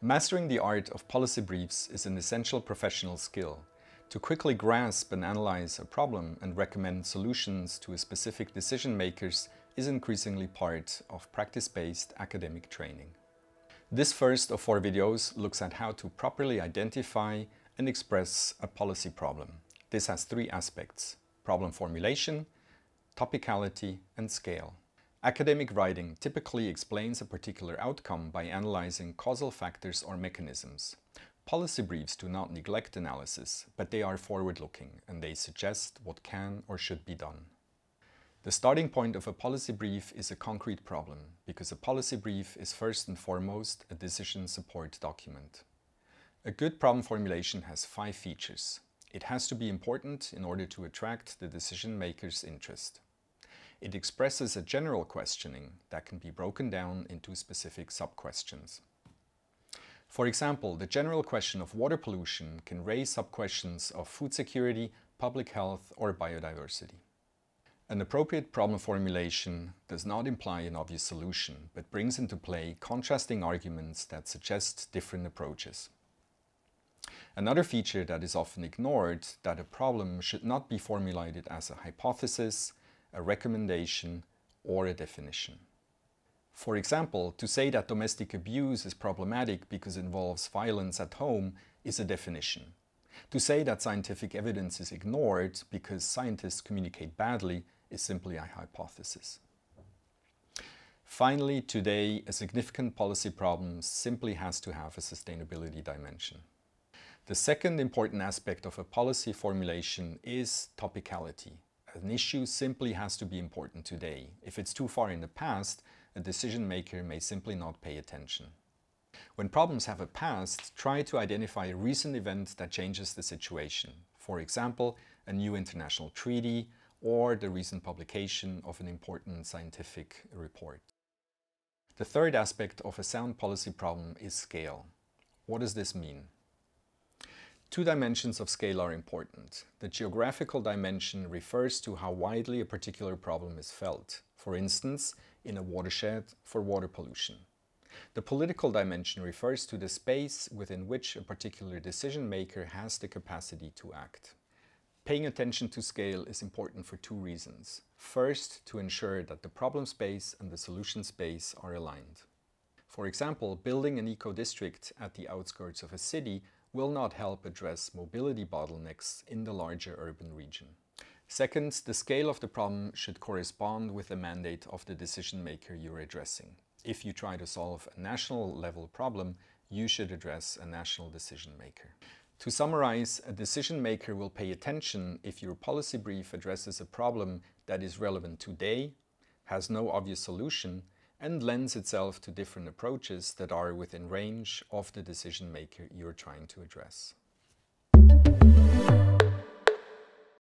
Mastering the art of policy briefs is an essential professional skill. To quickly grasp and analyze a problem and recommend solutions to specific decision makers is increasingly part of practice-based academic training. This first of 4 videos looks at how to properly identify and express a policy problem. This has 3 aspects: problem formulation, topicality, and scale. Academic writing typically explains a particular outcome by analyzing causal factors or mechanisms. Policy briefs do not neglect analysis, but they are forward-looking and they suggest what can or should be done. The starting point of a policy brief is a concrete problem, because a policy brief is first and foremost a decision support document. A good problem formulation has 5 features. It has to be important in order to attract the decision maker's interest. It expresses a general questioning that can be broken down into specific sub-questions. For example, the general question of water pollution can raise sub-questions of food security, public health, or biodiversity. An appropriate problem formulation does not imply an obvious solution, but brings into play contrasting arguments that suggest different approaches. Another feature that is often ignored, that a problem should not be formulated as a hypothesis, a recommendation, or a definition. For example, to say that domestic abuse is problematic because it involves violence at home is a definition. To say that scientific evidence is ignored because scientists communicate badly is simply a hypothesis. Finally, today, a significant policy problem simply has to have a sustainability dimension. The second important aspect of a policy formulation is topicality. An issue simply has to be important today. If it's too far in the past, a decision maker may simply not pay attention. When problems have a past, try to identify a recent event that changes the situation. For example, a new international treaty or the recent publication of an important scientific report. The third aspect of a sound policy problem is scale. What does this mean? 2 dimensions of scale are important. The geographical dimension refers to how widely a particular problem is felt, for instance, in a watershed for water pollution. The political dimension refers to the space within which a particular decision maker has the capacity to act. Paying attention to scale is important for 2 reasons. First, to ensure that the problem space and the solution space are aligned. For example, building an eco-district at the outskirts of a city will not help address mobility bottlenecks in the larger urban region. Second, the scale of the problem should correspond with the mandate of the decision maker you're addressing. If you try to solve a national level problem, you should address a national decision maker. To summarize, a decision maker will pay attention if your policy brief addresses a problem that is relevant today, has no obvious solution, and lends itself to different approaches that are within range of the decision maker you're trying to address.